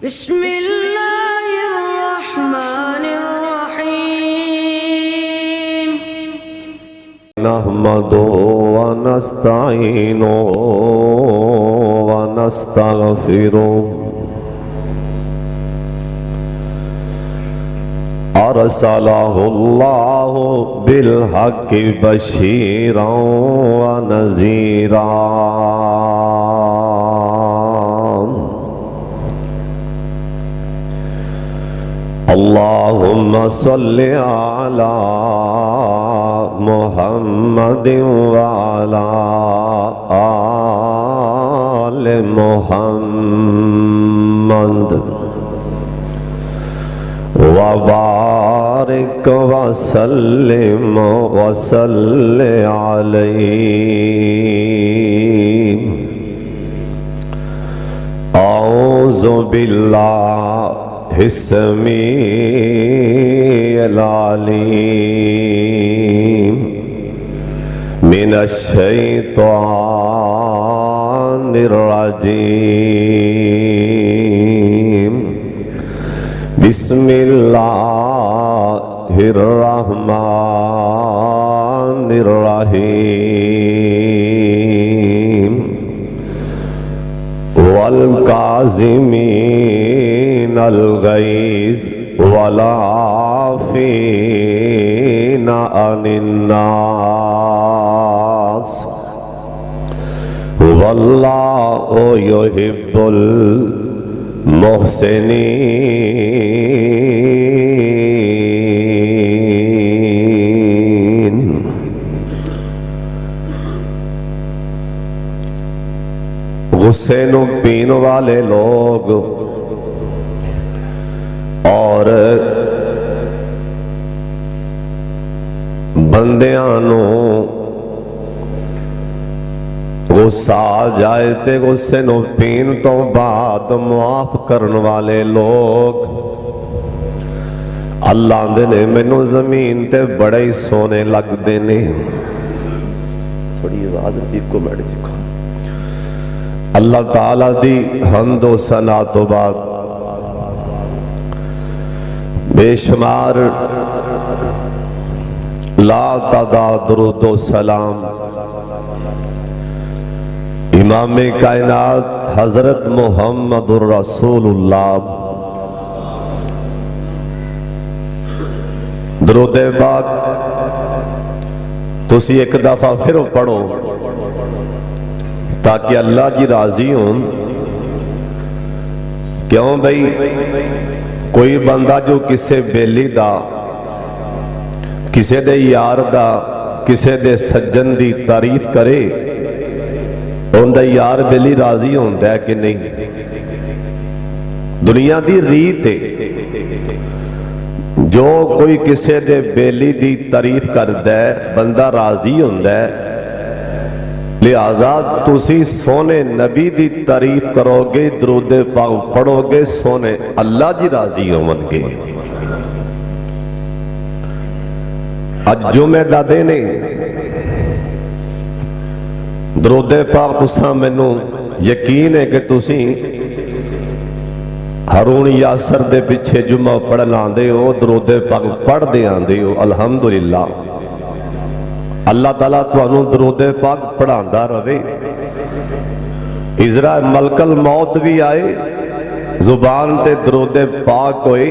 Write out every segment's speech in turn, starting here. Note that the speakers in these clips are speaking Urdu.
بسم اللہ الرحمن الرحیم نحمدہ ونستعینہ ونستغفرہ ارسلہ اللہ بالحق بشیرا ونذیرا اللہم صل علی محمد وعلی آل محمد وبارک وسلم وصل علیہ اعوذ باللہ السمیع العلیم من الشیطان الرجیم بسم اللہ الرحمن الرحیم والکاظمین الغیظ والعافین عن الناس واللہ یحب المحسنین۔ غصے نو پین والے لوگ اور بندیاں نو غصہ آ جائے تے غصے نو پین تو بعد معاف کرن والے لوگ اللہ دے نے مینوں زمین تے بڑے ہی سونے لگ دے نے۔ تھوڑی آواز عجیب کو بیٹھ چکا۔ اللہ تعالیٰ دی حمد و ثنا تو بعد بے شمار لا تعداد درود و سلام امام کائنات حضرت محمد الرسول اللہ درود پاک تسی ایک دفعہ پھر پڑھو تاکہ اللہ جی راضی ہوں۔ کیوں بھئی کوئی بندہ جو کسے بیلی دا کسے دے یار دا کسے دے سجن دی تعریف کرے ان دا یار بیلی راضی ہوں ہے کہ نہیں؟ دنیا دی ریت ہے جو کوئی کسے دے بیلی دی تعریف کر دے بندہ راضی ہوں ہے، لہذا تسی سونے نبی دی تعریف کرو گے درود پاک پڑھو گے سونے اللہ جی راضی ہون گے۔ اج جمعہ دا دینے درود پاک تساں مینوں یقین ہے کہ تسی ہارون یاسر دے پیچھے جمعہ پڑھنا آندے ہو درود پاک پڑھ دے آندے ہو الحمدللہ۔ اللہ تعالیٰ تو انہوں درود پاک پڑھاندہ روے، ازرا ملک الموت بھی آئے زبان تے درود پاک ہوئے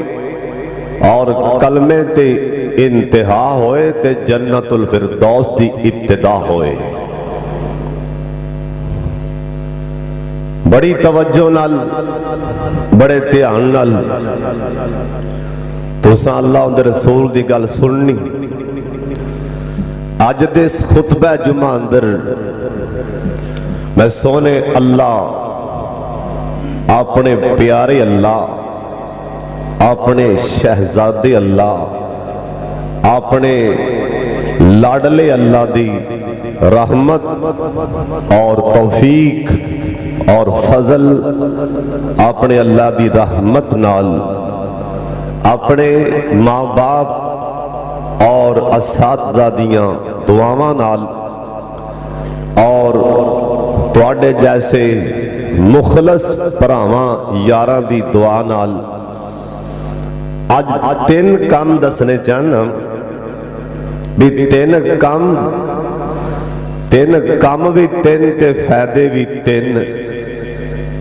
اور کلمے تے انتہا ہوئے تے جنت الفردوس دی ابتدا ہوئے۔ بڑی توجہ نال بڑے دھیان نال تساں اللہ دے رسول دی گل سننی۔ آج دس خطبہ جمعہ اندر میں سونے اللہ اپنے پیارے اللہ اپنے شہزادے اللہ اپنے لاڈلے اللہ دی رحمت اور توفیق اور فضل اپنے اللہ دی رحمت نال اپنے ماں باپ اور اساتذہ دیاں دعاواں نال اور تواڈے جیسے ਮੁਖਲਸ ਭਰਾਵਾਂ ਯਾਰਾਂ ਦੀ ਦੁਆ ਨਾਲ ਅੱਜ 3 ਕੰਮ ਦੱਸਣੇ ਚਾਹਨਾ ਵੀ 3 ਕੰਮ ਵੀ 3 ਤੇ ਫਾਇਦੇ ਵੀ 3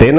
3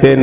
3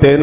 3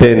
3।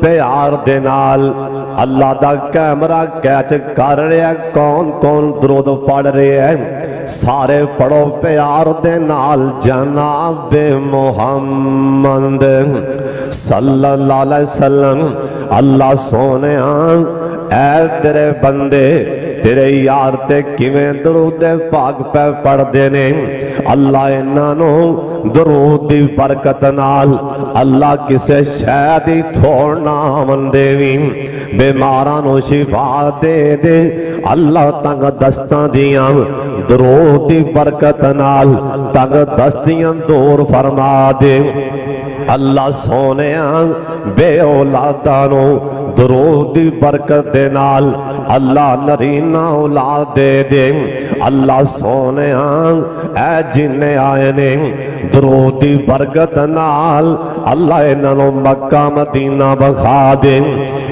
پیار دے نال اللہ دا کیمرہ کیچ کر رہے ہیں کون کون درود پڑھ رہے ہیں سارے پڑھو پیار دے نال جناب محمد صلی اللہ علیہ وسلم اللہ سونے اے تیرے بندے تیرے یار تے کیویں درود پاک پہ پڑھ دینے اللہ انہوں درود دی برکت نال اللہ کسے شاید ہی تھوڑنا من دیویں بیمارانو شفا دے دے اللہ تنگ دستاں دیاں درود دی برکت نال تنگ دستیاں دور فرما دے اللہ سونے بے اولادانو درود دی برکت دے نال اللہ نرینہ اولاد دے دے اللہ سونے اے جننے آئے نے درود دی برکت نال اللہ انہوں مکہ مدینہ بخا دے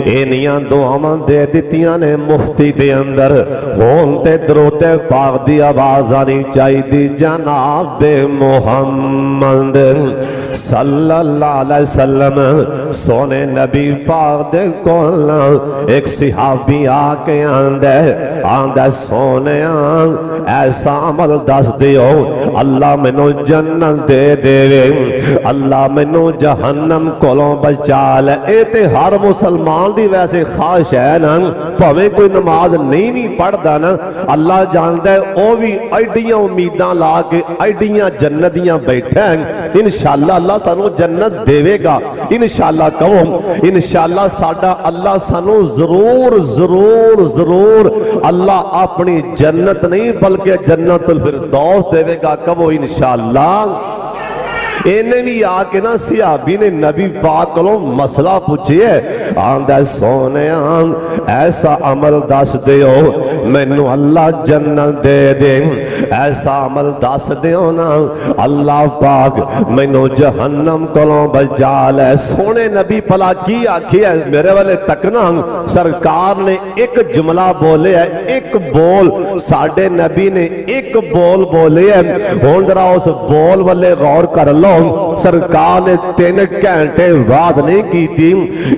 اینیاں دعاں دے دیتیاں نے مفتی دے اندر ہونتے درود پاک دی آواز آنی چاہی دی جناب محمد صلی اللہ علیہ وسلم سونے نبی پاک دے کولنا ایک صحابی آکے آندے سونے ایسا عمل دس دیو اللہ منو جنت دے دے اللہ منو جہنم کولوں بچا لے اے تے ہر مسلمان دی ویسے خواہش ہے نا پہویں کوئی نماز نہیں پڑھ دا نا اللہ جاندہ ہے او بھی ایڈیاں امیداں لا کے ایڈیاں جنتیاں بیٹھے ہیں انشاءاللہ اللہ سانو جنت دے گا انشاءاللہ کہو انشاءاللہ ساڑا اللہ سانو ضرور ضرور ضرور اللہ اپنی جنت نہیں بلکہ جنت الفردوس دے گا کہو انشاءاللہ انہیں بھی آکے نا صحابی نے نبی پاک کو مسئلہ پوچھئے آندہ سونے ایسا عمل دس دیو مینو اللہ جنت دے دے ایسا عمل دس دیو نا اللہ پاک مینو جہنم کو بچا لے سونے نبی پلا کی آکھی ہے میرے والے تکنا سرکار نے ایک جملہ بولے ہے ایک بول ساڑھے نبی نے ایک بول بولے ہے ہوندرہ اس بول والے غور کر لو سرکار نے 3 گھنٹے واز نہیں کی تھی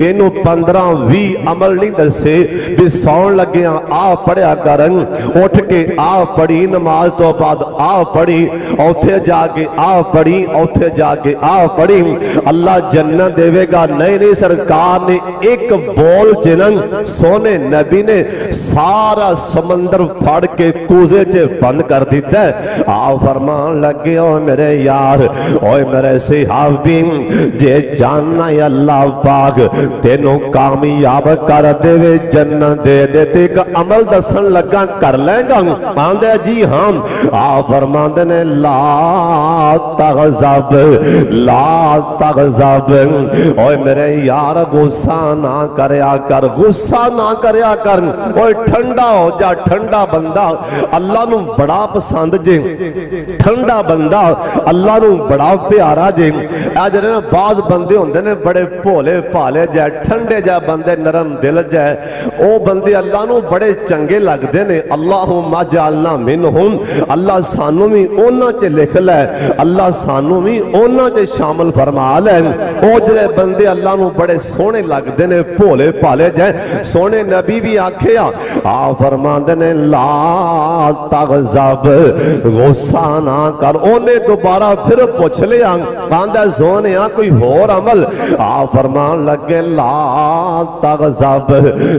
انہوں 15-20 عمل نہیں دسے بھی سون لگے آ پڑھیا کرن اٹھ کے آ پڑھی نماز تو بعد آ پڑھی اوتھے جا کے آ پڑھی اوتھے جا کے آ پڑھی اللہ جنت دے گا نہیں سرکار نے ایک بول جنن سونے نبی نے سارا سمندر پھاڑ کے کوزے چے بند کر دیتا ہے آ فرمان لگے او میرے یار اوے میرے صحابی جے جاننا یا اللہ پاک تینوں کامیاب کر دے وے جنت دے دیتے ایک عمل دسن لگا کر لیں گا آندے جی ہم آ فرماندے نے لا تغضب اوے میرے یار غصہ نہ کریا کر غصہ نہ کریا کر اوے ٹھنڈا ہو جا ٹھنڈا بندہ اللہ نو بڑا پسند جے ٹھنڈا بندہ اللہ نو بڑا پیارا جے آج رہنا بعض بندے ہوندے نے بڑے پھولے پالے جائے ٹھنڈے جائے بندے نرم دل جائے او بندے اللہ نو بڑے چنگے لگ دے نے اللہم جعلنا منہم اللہ سانو بھی اونا چے لکھ لے اللہ سانو بھی اونا چے شامل فرما لے او جلے بندے اللہ نو بڑے سونے لگ دے نے پھولے پالے جائے سونے نبی بھی آکھیا آ فرما دے نے لا تغضب غصہ نہ کر اونے دوبارہ پھر پوچھ لے آندہ زونے کوئی اور عمل آ فرمان لگے لا تغضب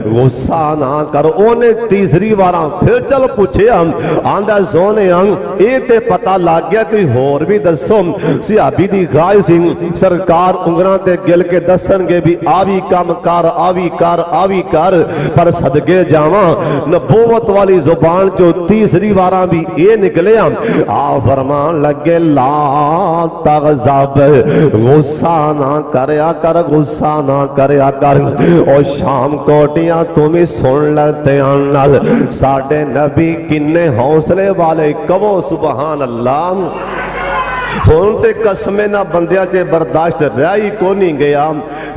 غصہ نہ کر اونے تیسری بارا پھر چل پوچھے آندہ زونے اے تے پتہ لگ گیا کوئی اور بھی دسو صحابی دی غائب سنگھ سرکار انگران تے گل کے دسن گے بھی آوی کام کار آوی کار پر صدقے جاواں نبوت والی زبان جو تیسری بارا بھی اے نکلے آ فرمان لگے لا تغضب غصہ نہ کریا کر غصہ نہ کریا کر او شام کوٹیاں تمہیں سن لیتے آنال ساڑھے نبی کنے حوصلے والے کبو سبحان اللہ ہون تے قسمیں نہ بندیاں تے برداشت رہی کو نہیں گیا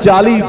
40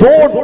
2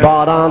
12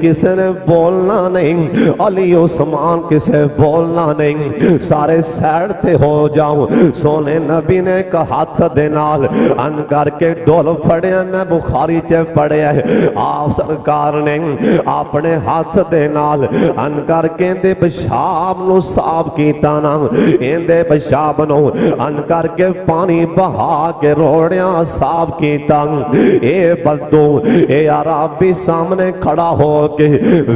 کسے نے بولنا نہیں، علی عثمان کسے بولنا نہیں، سارے سیڈ تے ہو جاؤ۔ سونے نبی نے ایک ہاتھ دے نال ان کر کے ڈول پھڑیا، میں بخاری چے پڑھیا ہے، آپ سرکار نے اپنے ہاتھ دے نال ان کر کے دے پیشاب نو صاف کیتا نا، اندے پیشاب نو ان کر کے پانی بہا کے روڑیاں صاف کیتا۔ اے بدو اے عربی سامنے کھڑا ہو کے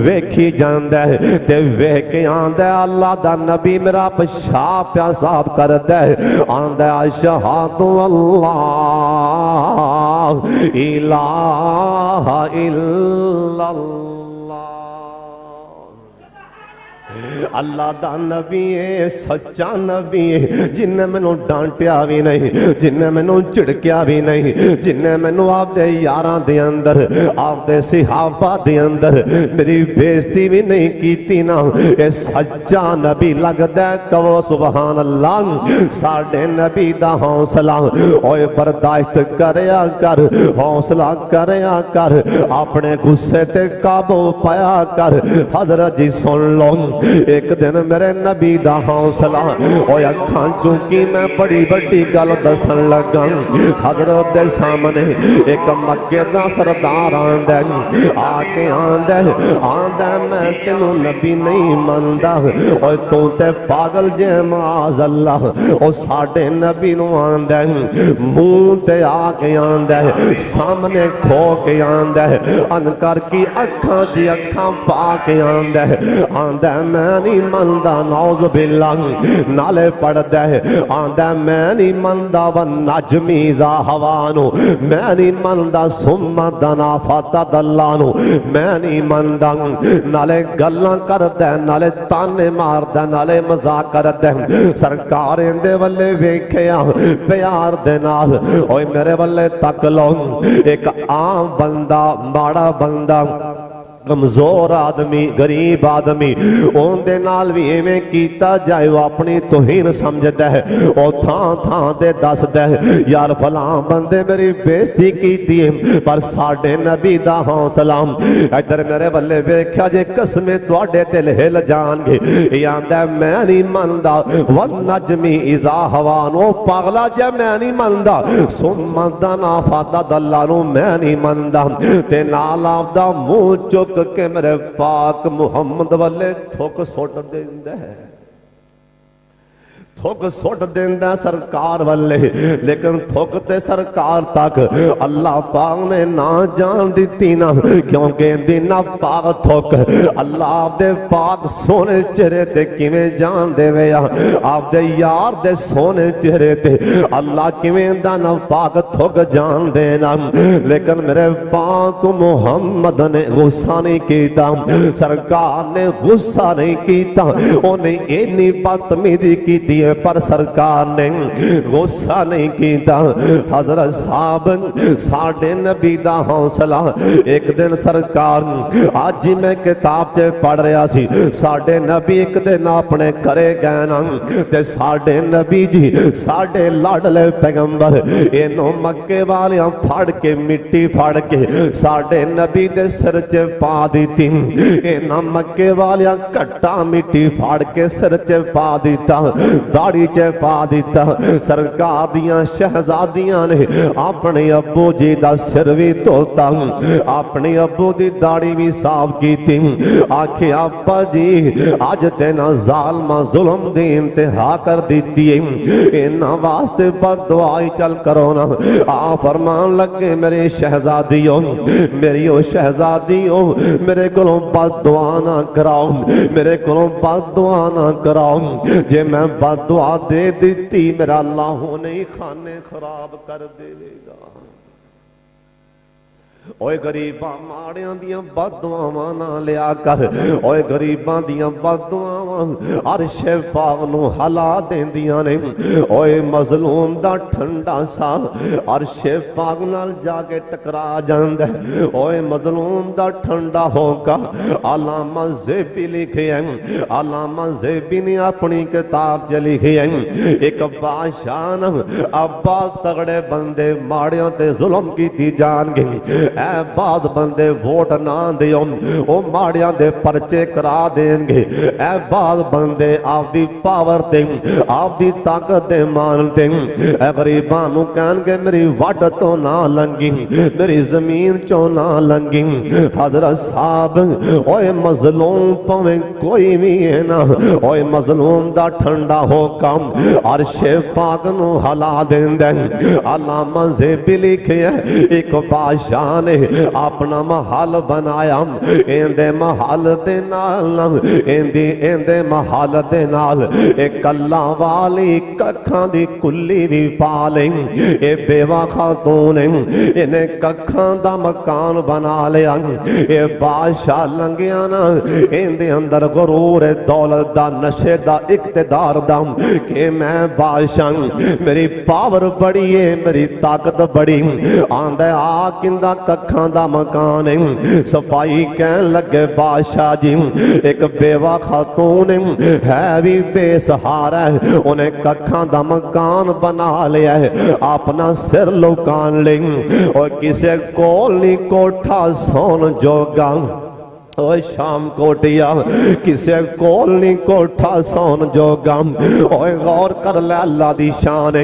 ویکھی جاندا ہے تے ویکھ کے آندا ہے اللہ دا نبی میرا پیشاب پیا صاف کردا ہے، آندا ہے اشہد اللہ الہ الا اللہ۔ اللہ دا نبی ہے، سچا نبی ہے، جن نے میں نو ڈانٹیا بھی نہیں، جن نے میں نو چڑکیا بھی نہیں، جن نے میں نو آپ دے یاراں دے اندر، آپ دے صحابہ دے اندر میری بےزتی بھی نہیں کیتی نا، اے سچا نبی لگدا ہے۔ کہو سبحان اللہ۔ ساڈے نبی دا حوصلہ اوے برداشت کریا کر، حوصلہ کریا کر، اپنے غصے تے قابو پایا کر۔ حضرت جی سن لو، ایک دن میرے نبی دا حوصلہ اوے اکھاں چونکی میں بڑی بڑی گل دسن لگا۔ حضرت دے سامنے ایک مکے دا سردار آندا آ کے آندا میں تینوں نبی نہیں مندا، اوے تو تے پاگل جے معاذ اللہ۔ او ساڈے نبی نو آندا منہ تے آ کے آندا سامنے کھو کے آندا ان کر کی اکھاں دی اکھاں پا کے آندا میں نہیں مندا، نعوذ باللہ۔ نالے پڑھدا ہے آندا میں نہیں مندا والنجم اذا ہوانو، میں نہیں مندا ثم دنا فتدلانو، میں نہیں مندا۔ نالے گلاں کردا، نالے تانے ماردا، نالے مذاق کردا۔ سرکار دے ولے ویکھیا پیار دے نال، اوے میرے ولے تک لو، ایک عام بندہ، ماڑا بندہ، کمزور آدمی، غریب آدمی، اون دے نال بھی ایویں کیتا جائے وہ اپنی توہین سمجھدا ہے، او تھاں تھاں دے دسدا ہے یار فلاں بندے میری بےزتی کیتی ہے، پر ساڈے نبی دا حوصلہ۔ ادھر میرے ولے ویکھیا جے قسمیں تواڈے دل ہل جان گے، آندا میں نہیں مندا والنجم اذا ہوانو، پاگلا جے میں نہیں مندا ثم دنا فتدلانو، میں نہیں مندا، تے نال آپ دا منہ چک کہ میرے پاک محمد والے تھوک سوٹ دیندہ ہے، تھوک سوٹ دیندہ سرکار والے، لیکن تھوکتے سرکار تک اللہ پاک نے نہ جان دیتی نا، کیونکہ دینا پاک تھوک اللہ آپ دے پاک سونے چہرے تے کیویں جان دے ویا، آپ دے یار دے سونے چہرے تے اللہ کیویں دانا پاک تھوک جان دینا۔ لیکن میرے پاک محمد نے غصہ نہیں کیتا، سرکار نے غصہ نہیں کیتا، انہیں اینی بدتمیزی کیتی پر سرکار نے غصہ نہیں کیتا۔ حضرت صاحب ساڈے نبی دا حوصلہ، ایک دن سرکار آج ہی میں کتاب چے پڑھ رہا سی، ساڈے نبی ایک دن اپنے کرے گئے نا، تے ساڈے نبی جی ساڈے لاڈلے پیغمبر اینو مکے والیاں پھڑ کے مٹی پھڑ کے ساڈے نبی دے سر چے پا دیتی، اینا مکے والیاں کٹا مٹی پھڑ کے سر چے پا دیتا، داڑی چے پا دیتا۔ سرکار دیاں شہزادیاں نے اپنے ابو جی دا سر بھی دھوتا، اپنے ابو دی داڑی بھی صاف کیتی، آکھے ابا جی آج تینا ظالمہ ظلم دی انتہا کر دیتی ہے، انہاں واسطے بد دعائی چل کرو نا۔ آپ فرمان لگے میرے شہزادیوں، میری او شہزادیوں، میرے کلوں بد دعا نہ کراؤ، میرے کلوں بد دعا نہ کراؤ، جے میں بد دعا دے دیتی میرا اللہ ہونے کھانے خراب کر دے گا۔ اوے غریباں ماڑیاں دیاں بد دعاواں نہ لیا کر، اوے غریباں دیاں بد دعاواں عرش پاک نو ہلا دیندیاں نے۔ اوے مظلوم دا ٹھنڈا سا عرش پاک نال جا کے ٹکرا جاندا ہے۔ اوے مظلوم دا ٹھنڈا ہوگا، علامہ زیبی لکھے ہیں، علامہ زیبی نے اپنی کتاب چ لکھی ہے، ایک بادشاہ ابا تگڑے بندے ماڑیاں تے ظلم کیتی جان گے، اے بعد بندے ووٹ نہ دیو او ماڑیاں دے پرچے کرا دین گے اے بعد بندے آپ دی پاور تے آپ دی طاقت دے مان تے اے غریباں نو کہن گے میری وڈ تو نہ لنگی میری زمین چوں نہ لنگی حضرت صاحب اوے مظلوم پویں کوئی بھی ہے نا اوے مظلوم دا ٹھنڈا ہو کم عرش پاک نو ہلا دین دیں علامہ زیبی لکھے ہیں ایک بادشاہ نے اپنا محل بنایا ایندے محل دے نال ایندے محل دے نال ایک اللہ والی ککھاں دی کلی بھی پالیں اے بیوہ خاتون انہیں ککھاں دا مکان بنا لیا اے بادشاہ لنگیا نا ایندے اندر غرور دولت دا نشے دا اقتدار دا کہ میں بادشاہ میری پاور بڑی ہے میری طاقت بڑی آندے آکندہ ککھاں دا مکان صفائی کہن لگے بادشاہ جی ایک بیوہ خاتون ہے بھی بے سہارا ہے انہیں ککھاں دا مکان بنا لیا ہے اپنا سر لوکان لیں اور کسے کولنی کوٹھا سون جوگا اوہ شام کوٹیا کسے کولنی کوٹھا سون جوگم اوہ غور کر لے اللہ دی شان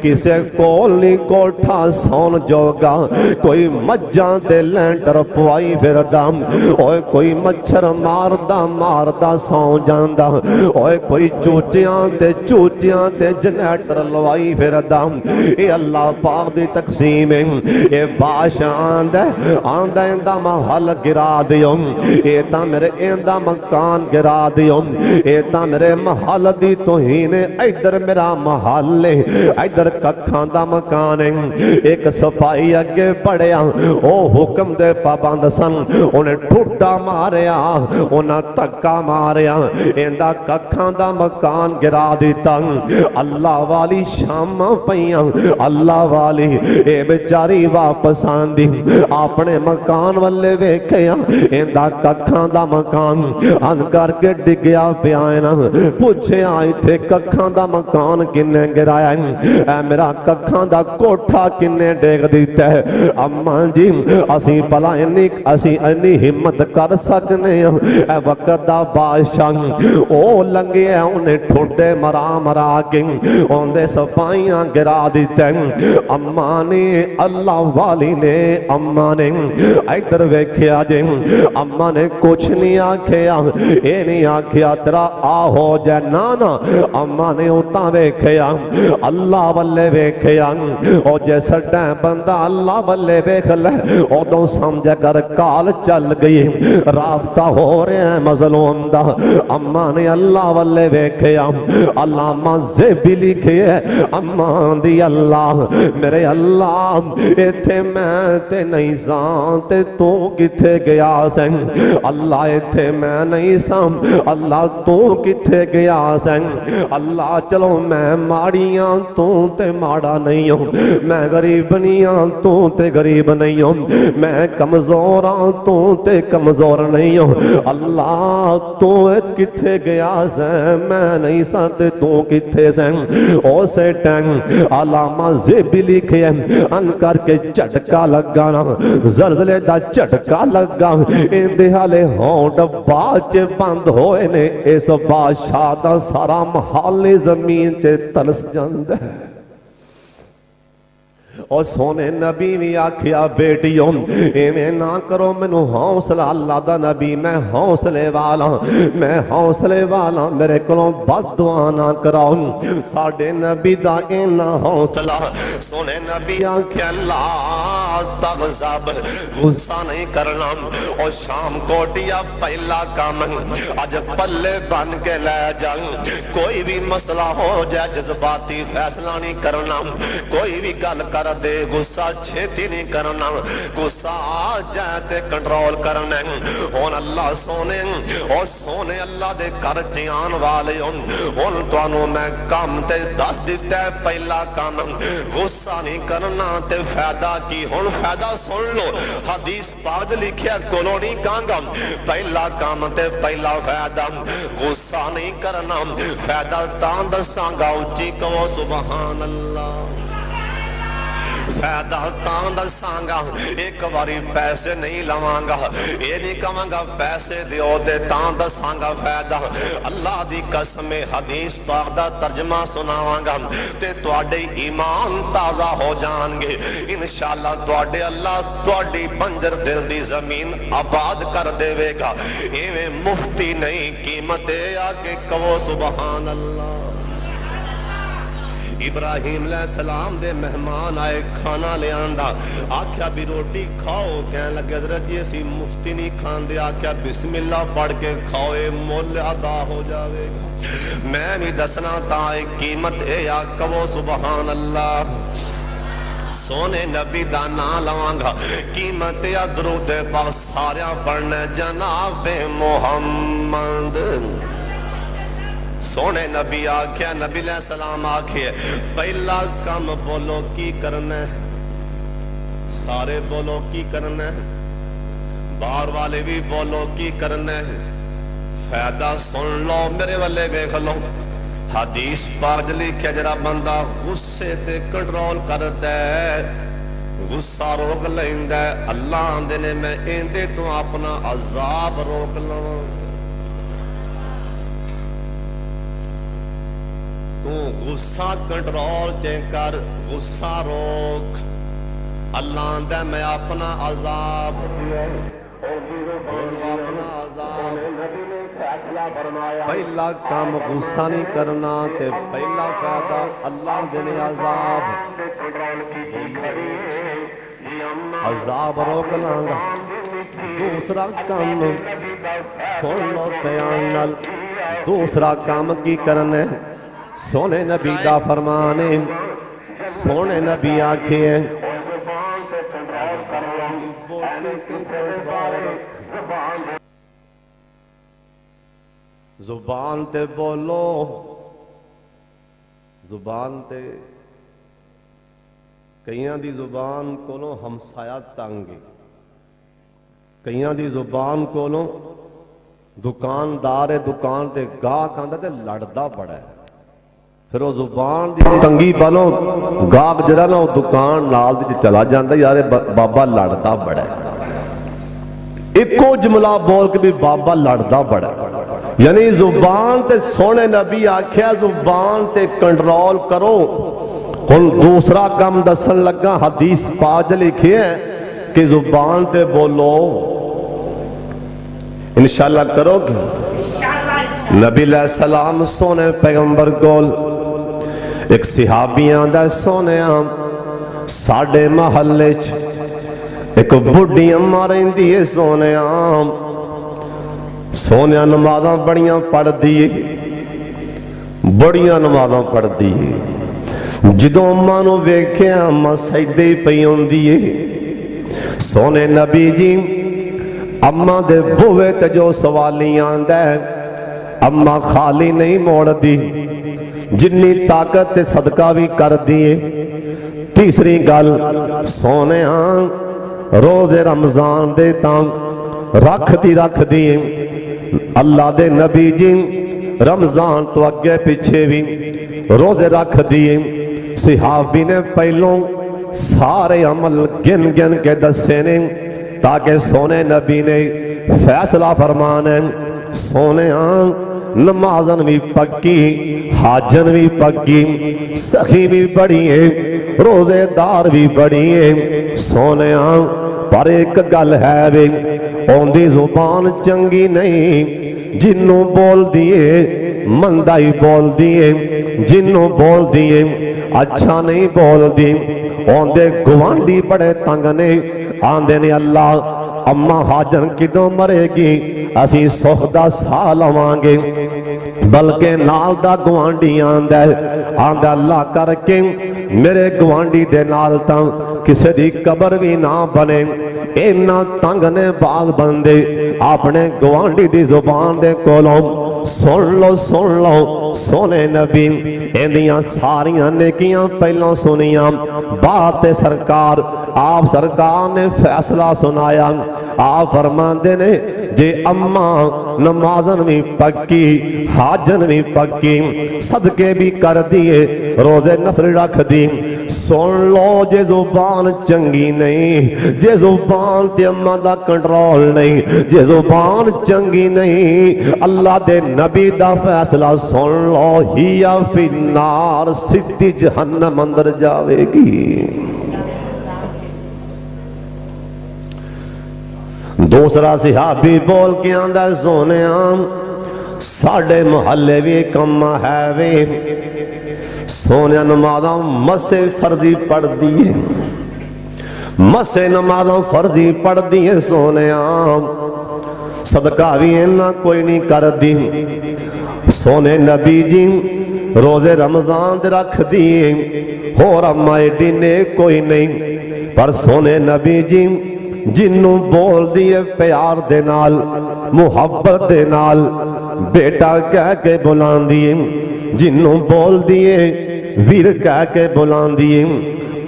کسے کولنی کوٹھا سون جوگا کوئی مجھاں دے لینٹر پوائی پھردم اوہ کوئی مچھر ماردہ سون جاندہ اوہ کوئی چوچیاں تے جنیٹر لوائی پھردم اے اللہ پاک دی تقسیم اے بادشاہ آندہ اندہ محل گرا دیوں ایتا میرے ایندہ مکان گرا دیوں ایتا میرے محل دی توہین ایدر میرا محل لے ایدر ککھاں دا مکان ایک صفائی اگے پڑیا او حکم دے پابند سن انہیں ٹھوٹا ماریا انہیں تکا ماریا ایندہ ککھاں دا مکان گرا دیتا اللہ والی شام پئیاں اللہ والی اے بیچاری واپس آندی اپنے مکان والے ویکھیا ایندہ ککھاں دا مکان ان کر کے ڈگیا پہ آئینا پوچھے آئی تھے ککھاں دا مکان کنے گرایا اے میرا ککھاں دا کوٹھا کنے ڈیگ دیتا ہے اماں جی اسی پلا انی ہمت کر سکنے اے وقت دا بادشاہ او لنگے ہیں انہیں ٹھوٹے مرا کے ان دے صفائیاں گرا دیتے ہیں اماں نے اللہ والی نے اماں نے ایدر ویکھیا جے اماں نے کچھ نہیں آکھیا اے نہیں آکھیا تیرا آہو جائے نانا اماں نے اتا ویکھیا اللہ والے ویکھیا او جیسا ڈائم بندہ اللہ والے ویکھ لے او تو سمجھے کر کال چل گئی رابطہ ہو رہے ہیں مظلوم دا اماں نے اللہ والے ویکھیا اللہ مانزے بھی لکھے اماں دی اللہ میرے اللہ ایتھے میں تے نہیں سانتے تو کتھے گیا سن اللہ ایتھے میں نہیں سام اللہ تو کتھے گیا سن اللہ چلو میں ماڑیاں تو تے ماڑا نہیں ہوں میں غریب نہیں ہوں تو تے غریب نہیں ہوں میں کمزور ہوں تو تے کمزور نہیں ہوں اللہ تو کتھے گیا سن میں نہیں سانتے تو کتھے سن او سے ٹینگ علامہ زیبی لکھے ان کر کے چٹکا لگانا زلزلے دا چٹکا لگا اندھالے ہونڈ باچے بند ہوئے نے اس بادشاہ دا سارا محل زمین چے تلس جاند ہے اور سونے نبی بھی آکھیا بیٹیوں ایویں نہ کرو منو حوصلہ اللہ دا نبی میں حوصلے والا میرے کلوں بد دعا نہ کراؤ ساڑھے نبی دا اینا حوصلہ سونے نبی آکھیا لا تغضب غصہ نہیں کرنا اور شام کوٹیا پہلا کام آج پلے بن کے لے جائیں کوئی بھی مسئلہ ہو جائے جذباتی فیصلہ نہیں کرنا کوئی بھی گل کر دے غصہ چھیتی نہیں کرنا غصہ آ جائے تے کنٹرول کرنا ہون اللہ سونے اللہ دے کر جیان والے ہون توانو میں کام تے دس دیتا ہے پہلا کام غصہ نہیں کرنا تے فائدہ کی ہون فائدہ سن لو حدیث پاک لکھیا کولونی کانگا پہلا کام تے پہلا فائدہ غصہ نہیں کرنا فائدہ تاں دساں گا اچھی کو سبحان اللہ فائدہ تاں دساں گا، ایک باری پیسے نہیں لواں گا، یہ نہیں کہاں گا پیسے دیو تے تاں دساں گا فائدہ۔ اللہ دی قسم حدیث پاک دا ترجمہ سناواں گا تے تواڈے ایمان تازہ ہو جان گے انشاءاللہ۔ تواڈے اللہ تواڈی بنجر دل دی زمین آباد کر دے گا۔ ایویں مفتی نہیں، قیمت آ کے کہو سبحان اللہ۔ ابراہیم علیہ السلام دے مہمان آئے، کھانا لے آندا، آکھیا بھی روٹی کھاؤ، کہنے لگے حضرت جی اسی مفتی نہیں کھان دے، آکھیا بسم اللہ پڑھ کے کھاؤ، اے مول ادا ہو جاوے گا۔ میں بھی دسنا تا قیمت اے یا کہو سبحان اللہ۔ سونے نبی دا نام لواں گا، قیمت یا درود پاک ساریاں پڑھنا جناب محمد۔ سونے نبی آکھیا، نبی علیہ السلام آکھیا پہلا کام بولو کی کرنا ہے، سارے بولو کی کرنا ہے، باہر والے بھی بولو کی کرنا ہے، فائدہ سن لو میرے والے ویکھ لو۔ حدیث پاک لکھیا جڑا بندہ غصے تے کنٹرول کردا ہے، غصہ روک لیندا ہے، اللہ آندے نے میں ایندے تو اپنا عذاب روک لواں۔ تو غصہ کنٹرول چیں کر، غصہ روک، اللہ آندہ میں اپنا عذاب اپنا عذاب۔ پہلا کام غصہ نہیں کرنا تے پہلا فائدہ اللہ دینے عذاب، عذاب روک لانگا۔ دوسرا کام سن لو پیان نال، دوسرا کام کی کرنے سونے نبی دا فرمانے، سونے نبی آکھے زبان تے بولو، زبان تے کئیاں دی زبان کولوں ہمسایہ تانگے، کئیاں دی زبان کولوں دکاندار دکان تے گاہک آندا تے لڑدا بڑا ہے، پھر وہ زبان دی تنگی پالو گاہک جڑا نا وہ دکان نال دی چلا جاندا یار بابا لڑدا بڑا ہے، ایکو جملہ بول کے بھی بابا لڑدا بڑا ہے۔ یعنی زبان تے سونے نبی آکھیا زبان تے کنٹرول کرو۔ ہن دوسرا کام دسن لگا، حدیث پاک لکھی ہے کہ زبان تے بولو، انشاءاللہ کرو گے؟ نبی علیہ السلام سونے پیغمبر کول ایک صحابیاں دا سونے ساڑھے محلے ایک بڑھیاں ماریں دیئے سونے سونے نمازاں بڑیاں پڑھ دیئے، بڑیاں نمازاں پڑھ دیئے، جدوں اماں نو ویکھے اماں سجدے پیون دیئے۔ سونے نبی جی اماں دے بوئے تے جو سوالیاں دے اماں خالی نہیں موڑ دی، جنی طاقت تے صدقہ بھی کر دیئے۔ تیسری گل سونے روز رمضان دے تاں رکھ دیئے، اللہ دے نبی جی رمضان تو اگے پیچھے بھی روزے رکھ دیئے۔ صحابی نے پہلوں سارے عمل گن گن کے دسے نے تاکہ سونے نبی نے فیصلہ فرمانے، سونے نمازن بھی پکی، حاجن بھی پکی، سخی بھی بڑی ہے، روزے دار بھی بڑی ہے۔ سونے پر ایک گل ہے بھی اوندی زبان چنگی نہیں، جنوں بول دیئے مندائی بول دیئے، جنوں بول دیئے اچھا نہیں بول دی۔ اوندے گوانڈی بڑے تنگنے آندے نے اللہ اماں حاجن کدوں مرے گی، اسی سوخدہ سال آوانگے، بلکہ نال دا گوانڈی آندے اللہ کر کے میرے گوانڈی دے نال تاں کسے دی قبر بھی نہ بنے۔ اینا تنگ نے باغ بندے اپنے گوانڈی دی زبان دے کولوں سن لو سونے نبی ایندیاں ساریاں نیکیاں پہلوں سنیاں، بات سرکار آپ سرکار نے فیصلہ سنایا۔ آپ فرماندے نے جے اما نمازن بھی پکی حاجن بھی پکی صدقے بھی کر دیے روزے نفل رکھ دی سن لو جے زبان چنگی نہیں جے زبان تے اما دا کنٹرول نہیں جے زبان چنگی نہیں اللہ دے نبی دا فیصلہ سن لو ہیا فی النار سیدھی جہنم اندر جاوے گی دوسرا صحابی بول کے آندہ سونے ساڑھے محلے بھی کمہ ہے وے سونے نمازاں مسے فرضی پڑھ دیئے مسے نمازاں فرضی پڑھ دیئے سونے صدقہ بھی انہا کوئی نہیں کر دی سونے نبی جی روزے رمضان دے رکھ دیئے اور اما ایڈی نے کوئی نہیں پر سونے نبی جی جنوں بول دیئے پیار دے نال محبت دے نال بیٹا کہہ کے بلان دیئے جنوں بول دیئے ویر کہہ کے بلان دیئے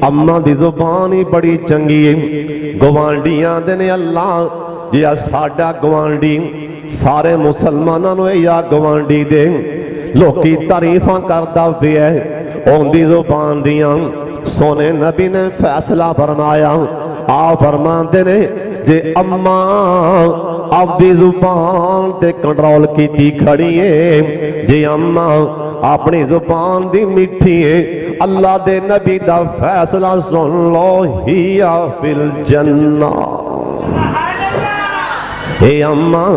اماں دی زبانی بڑی چنگی گوانڈیاں دینے اللہ یا ساڑھا گوانڈی سارے مسلمانوں یا گوانڈی دے لوکی تعریفاں کردہ بھی ہے اون دی زبان دیاں سونے نبی نے فیصلہ فرمایا آ فرماندے نے جے اماں اب دی زبان تے کنٹرول کی تی کھڑی ہے جے اماں اپنی زبان دی مٹھی ہے اللہ دے نبی دا فیصلہ سن لو ہیا فی الجنہ اے اماں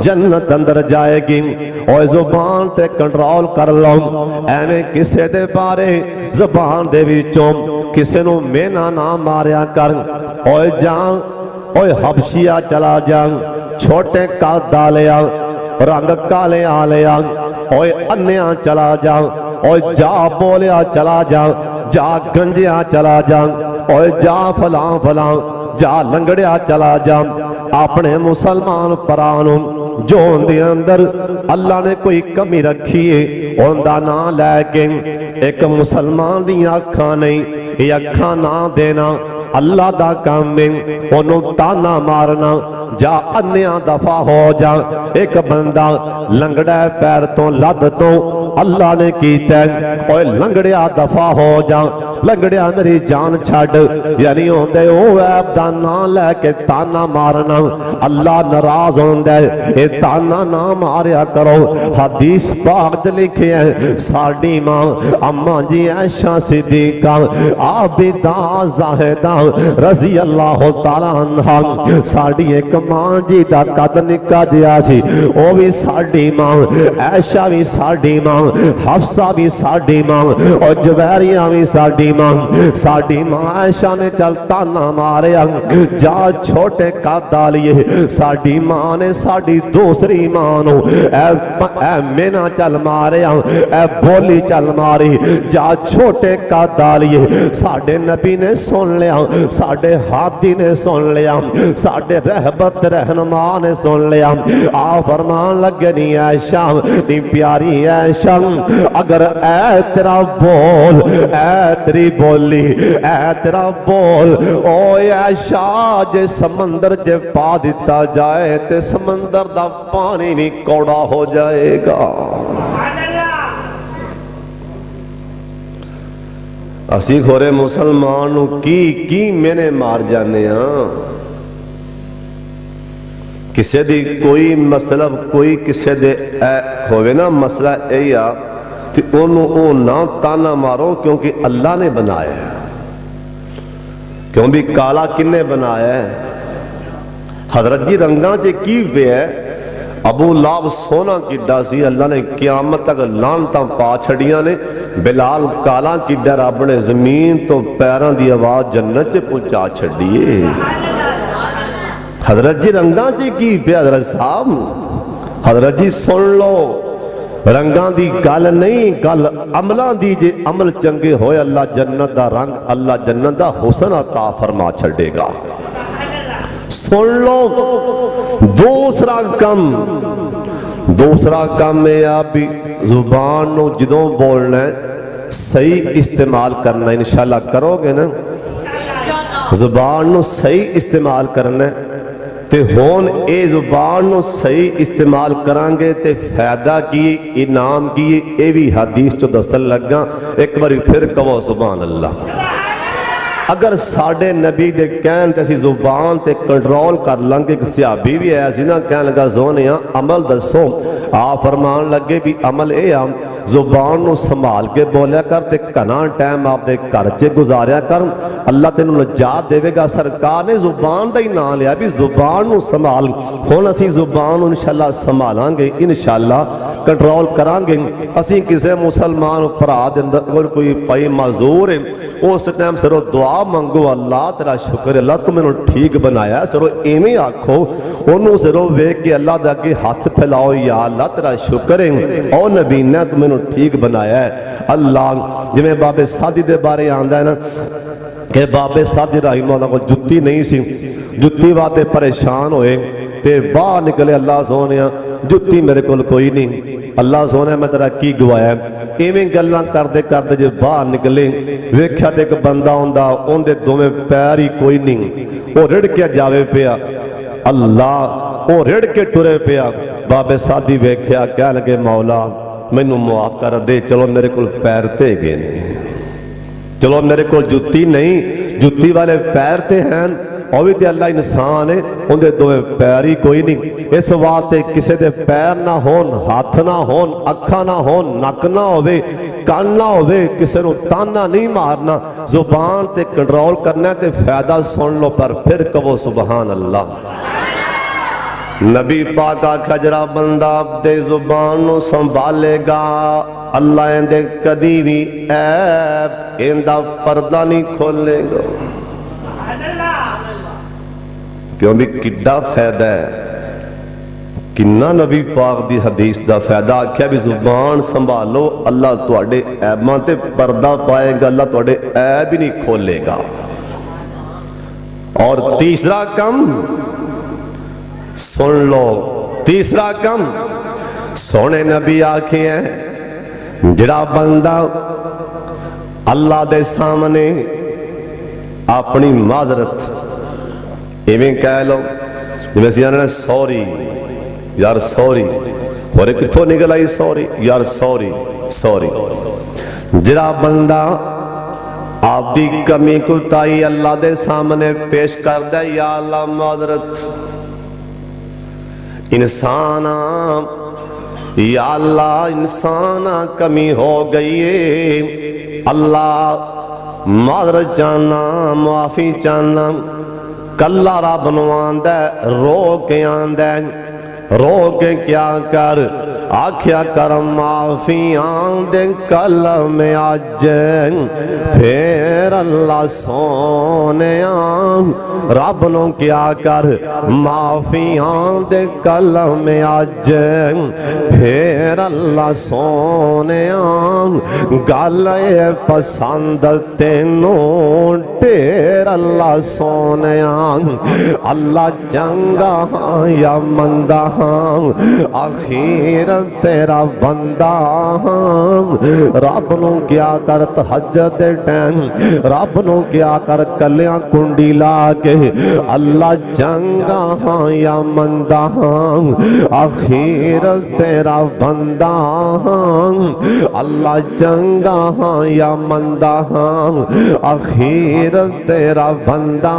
جنت اندر جائے گی اور زبان تے کنٹرول کر لو ایویں کسے دے بارے زبان دے وچوں کسے نو مینا نہ ماریا کر اوے جان اوے حبشیہ چلا جان چھوٹے کا دالیا رنگ کالے آلیا اوے انیاں چلا جان اوے جا بولیا چلا جان جا گنجیا چلا جان اوے جا فلاں فلاں جا لنگڑیا چلا جان اپنے مسلمان پرانوں جو ان دے اندر اللہ نے کوئی کمی رکھی ہے ان دا نا لے کے ایک مسلمان دی آنکھاں نہیں یہ آنکھاں نہ دینا اللہ دا کام میں انہوں تانا مارنا جا انیاں دفع ہو جا ایک بندہ لنگڑے پیر تو لد تو اللہ نے کیتا ہے اور لنگڑیا دفع ہو جا لنگڑیا میری جان چھڑ یعنی ہوندے او عیب دا نا لے کے تانا مارنا اللہ ناراض ہوندے اے تانا نہ ماریا کرو حدیث پاک لکھے ہیں ساڑی ماں اماں جی عائشہ صدیقہ عابدہ زاہدہ رضی اللہ تعالیٰ عنہ ساڑی ایک ماں جی دا قد نکا دیا سی او بھی ساڑی ماں عائشہ بھی ساڑی ماں حفصہ بھی ساڑی ماں اور جویریہ بھی ساڑی ماں عائشہ نے چلتا نہ مارے جا چھوٹے کا دالیے ساڑی ماں نے ساڑی دوسری مانو اے مینا چل مارے اے بولی چل ماری جا چھوٹے کا دالیے ساڑے نبی نے سن لیا ساڑے ہاتھی نے سن لیا ساڑے رہبت رہنما نے سن لیا آ فرمان لگے نہیں عائشہ نہیں پیاری عائشہ اگر اے تیرا بول اے تیری بولی اے تیرا بول او عائشہ جے سمندر جے پا دیتا جائے تے سمندر دا پانی بھی کوڑا ہو جائے گا اسی کھورے مسلمانوں کی میں نے مار جانے ہاں کسے دی کوئی مسئلہ کوئی کسے دے ہوئے نا مسئلہ ایا کہ انہوں نہ تانا مارو کیونکہ اللہ نے بنایا ہے کیوں بھی کالا کنے بنایا ہے حضرت جی رنگاں جے کی ہوئے ہے ابو لاب سونا کی ڈاسی اللہ نے قیامت تک لانتاں پا چھڑیاں نے بلال کالا کی ڈر اپنے زمین تو پیران دی آواز جنت سے پہنچا چھڑیے حضرت جی رنگاں جی کی پہ حضرت صاحب حضرت جی سن لو رنگاں دی گل نہیں گل عملان دی جے عمل چنگے ہوئے اللہ جنت دا رنگ اللہ جنت دا حسن عطا فرما چھڑے گا سن لو دوسرا کام میں آپ زبان نو جدوں بولنا ہے صحیح استعمال کرنا ہے انشاءاللہ کرو گے نا زبان نو صحیح استعمال کرنا ہے تے ہون اے زبان نو صحیح استعمال کرانگے تے فائدہ کی انعام کی اے بھی حدیث چو دسن لگا ایک باری پھر کہو سبحان اللہ اگر ساڑھے نبی دے کہن تے سی زبان تے کنٹرول کر لنگے ایک صحابی بھی ایسی نا کہن لگا زونیاں عمل دسو آپ فرمان لگے بھی عمل اے ہم زبان نو سنبھال کے بولیا کر تے کنا ٹائم آپ دے کرچے گزاریا کر اللہ تینو نجات دے گا سرکار نے زبان دا ہی نام لیا بھی زبان نو سنبھال ہون اسی زبان نو انشاءاللہ سنبھالیں گے انشاءاللہ کنٹرول کریں گے اسی کسے مسلمان پرا دے اندر اگر کوئی پائی معذور ہے اس ٹائم سرو دعا منگو اللہ تیرا شکر اللہ تو میں نے ٹھیک بنایا ہے سرو ایمیں آکھو انہوں سرو ویک کے اللہ دا کے ہاتھ پھیلاؤ یا اللہ تیرا شکر ہے او نبی نے تو میں نے ٹھیک بنایا ہے اللہ جمیں باب سادی دے بارے آندہ ہے نا کہ باب سادی رحمہ اللہ کو جتی نہیں سی جتی باتے پریشان ہوئے تے باہر نکلے اللہ سونیا جتی میرے کول کوئی نہیں اللہ سونے میں تیرا کی گوایا ہے ایویں گلاں کردے کردے جو باہر نکلے ویکھیا تے ایک بندہ ہوندا اون دے دوویں پیر ہی کوئی نہیں او رڑ کے جاوے پیا اللہ او رڑ کے ٹرے پیا بابے سادی ویکھیا کہہ لگے مولا مینوں معاف کر دے چلو میرے کول پیر تے گئے نہیں چلو میرے کول جتی نہیں جتی والے پیر تے ہیں اور بھی اللہ انسان ہے ان دے دوے پیر ہی کوئی نہیں اس واسطے کسے دے پیر نہ ہون ہاتھ نہ ہون اکھا نہ ہون نک نہ ہوئے کان نہ ہوئے کسے نو تانا نہیں مارنا زبان تے کنٹرول کرنا تے فائدہ سن لو پر پھر کہو سبحان اللہ نبی پاک آکھا جرا بندہ دے زبان نو سنبھالے گا اللہ اندے کدی بھی عیب اندہ پردہ نہیں کھولے گا کیوں بھی کڈا فائدہ ہے کنہ نبی پاک دی حدیث دا فائدہ کیا بھی زبان سنبھالو اللہ توڑے عیباں تے پردہ پائے گا اللہ توڑے عیب ہی نہیں کھولے گا اور تیسرا کم سن لو تیسرا کم سونے نبی آکھے ہیں جڑا بندہ اللہ دے سامنے اپنی معذرت ایویں کہہ لو جب ایسی جانا سوری یار سوری اور ایک تو نکل آئی سوری یار سوری سوری جڑا بندہ آپ دی کمی کو تائی اللہ دے سامنے پیش کر دے یا اللہ معذرت انسانا یا اللہ انسانا کمی ہو گئی ہے اللہ معذرت جانا معافی جانا کلہ رب نو آندہ رو کے آندہ رو کے کیا کر آکھیا کرم معافی آندے کل میں آج پھر اللہ سونے آن رب نو کیا کر معافی آندے کل میں آج پھر اللہ سونے آن گالے پسند تینوں ٹیر اللہ سونے آن اللہ جنگا یا مندہ آخیر تیرا بندہ رب نو کیا کر تہجد ٹین رب نو کیا کر کلیاں کنڈی لا کے اللہ جنگا یا مندہ آخیر تیرا بندہ اللہ جنگا یا مندہ آخیر تیرا بندہ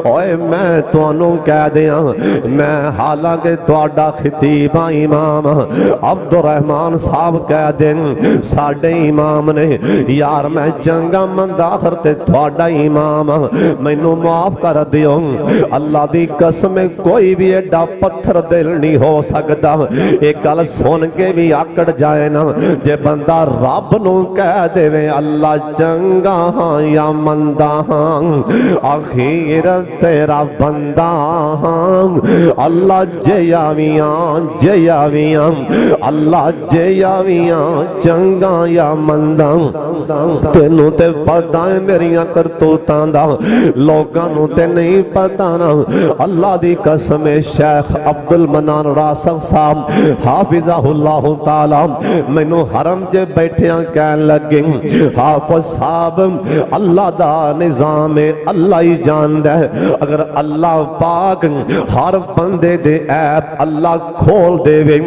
اوے میں تو انو کہہ دیا میں حالانکہ توڑا خطیبہ امام عبد الرحمن صاحب کہہ دیں ساڑھے امام نے یار میں جنگا منداخر تے توڑا امام میں نو معاف کر دیوں اللہ دی قسم کوئی بھی ایڈا پتھر دل نہیں ہو سکتا ایک گل سن کے بھی آکڑ جائے نا جے بندہ رب نو کہہ دے وے اللہ جنگا یا مندہ آخیر تیرا بندہ اللہ اللہ جیاویاں اللہ جیاویاں چنگا یا منداں تینوں تے پتہ ہے میریاں کرتوتاں دا لوگاں نوں تے نہیں پتہ نا اللہ دی قسم شیخ عبد المنان راسخ صاحب حافظہ اللہ تعالی مینوں حرم چ بیٹھیاں کہن لگے حافظ صاحب اللہ دا نظام اللہ ہی جاندا ہے اگر اللہ پاک ہر بندے دے عیب اللہ کھول دے وے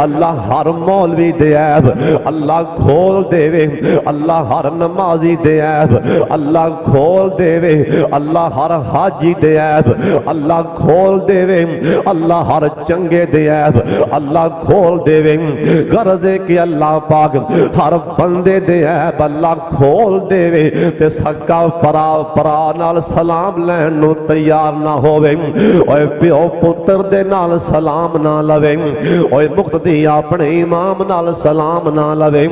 اللہ ہر مولوی دے عیب اللہ کھول دے وے اللہ ہر نمازی دے عیب اللہ کھول دے وے اللہ ہر حاجی دے عیب اللہ کھول دے وے اللہ ہر چنگے دے عیب اللہ کھول دے وے غرض ہے کہ اللہ پاک ہر بندے دے عیب اللہ کھول دے وے تے سکا پرا نال سلام لین نو تیار نہ ہووے اوے پیو پتر دے نال سلام نہ لوے اوے مقتدی اپنے امام نال سلام نہ لوے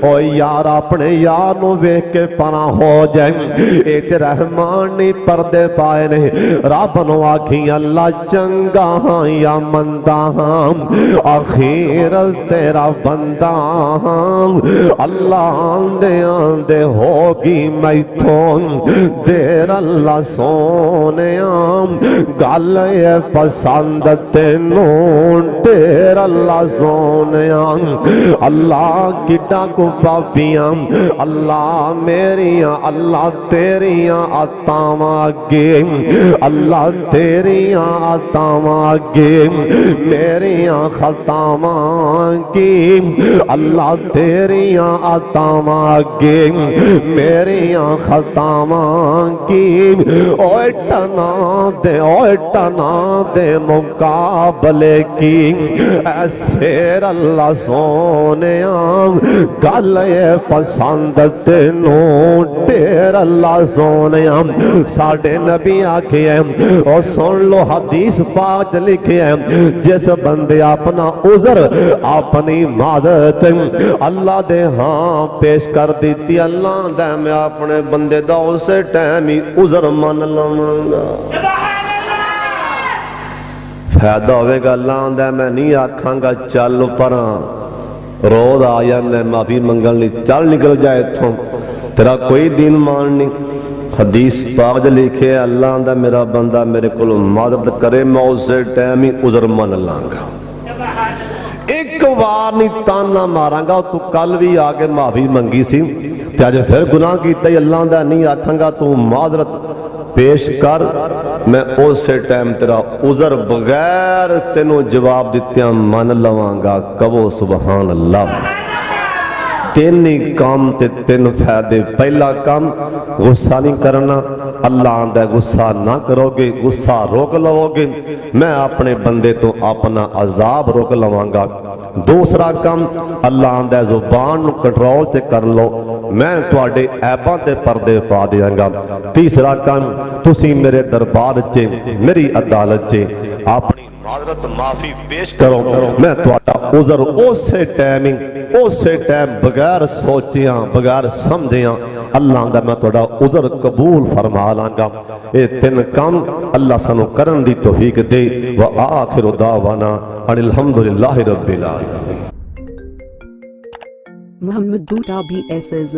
اوے یار اپنے یار نو ویکھ کے پناہ ہو جائے اے تے رحمان نہیں پردے پائے نے رب نو آکھی اللہ چنگا ہاں یا مندا ہاں آخر تیرا بندہ ہاں اللہ آندے ہوگی میتھوں دیر اللہ سونیاں گل اے پسند تینوں دیر اللہ سونیاں اللہ کڈا کو پاپیاں اللہ میریاں اللہ تیریاں عطاواں اگے اللہ تیریاں عطاواں اگے میریاں خطاواں کی اللہ تیریاں عطاواں اگے میریاں خطاواں کی اوے ٹنا دے مقابلے کی ایسیر اللہ سونیاں گل اے پسند تینوں دیر اللہ سونیاں ساڑھے نبی آکھے ہیں اور سن لو حدیث پاک لکھے ہیں جس بندے اپنا عذر اپنی معذرت اللہ دے ہاں پیش کر دیتی اللہ دے میں اپنے بندے دا اسے ٹیمی عذر من لونگا فائدہ ہوئے گا اللہ دے میں نہیں آکھاں گا چل پراں روز آیا نے معافی منگل نہیں چل نکل جائے تھوں تیرا کوئی دین مان نہیں حدیث پاک لکھے اللہ دا میرا بندہ میرے کو معذرت کرے میں اسے ٹیمی عذر من لانگا ایک وار نہیں تانا ماراں گا تو کل بھی آگے معافی منگی سی تے اج پھر گناہ کیتا ہی اللہ دا نہیں آکھاں گا تو معذرت پیش کر میں اسے ٹائم تیرا عذر بغیر تینوں جواب دیتیاں من لواں گا کہو سبحان اللہ تین کام تے تین فائدے پہلا کام غصہ نہیں کرنا اللہ آندہ غصہ نہ کرو گے غصہ روک لو گے میں اپنے بندے تو اپنا عذاب روک لواں گا دوسرا کام اللہ آندہ زبان کنٹرول تے کر لو میں تواڈے عیباں تے پردے پا دیاں گا تیسرا کام تسی میرے دربار چے میری عدالت چے اپنی معذرت معافی پیش کرو میں تواڈا عذر اسے ٹائم بغیر سوچیاں بغیر سمجھیاں اللہ دا میں تواڈا عذر قبول فرما لاں اے تین کام اللہ سانو کرن دی توفیق دے وآخر دعوانا ان الحمدللہ رب العالمین. Muhammad Bhuta BSS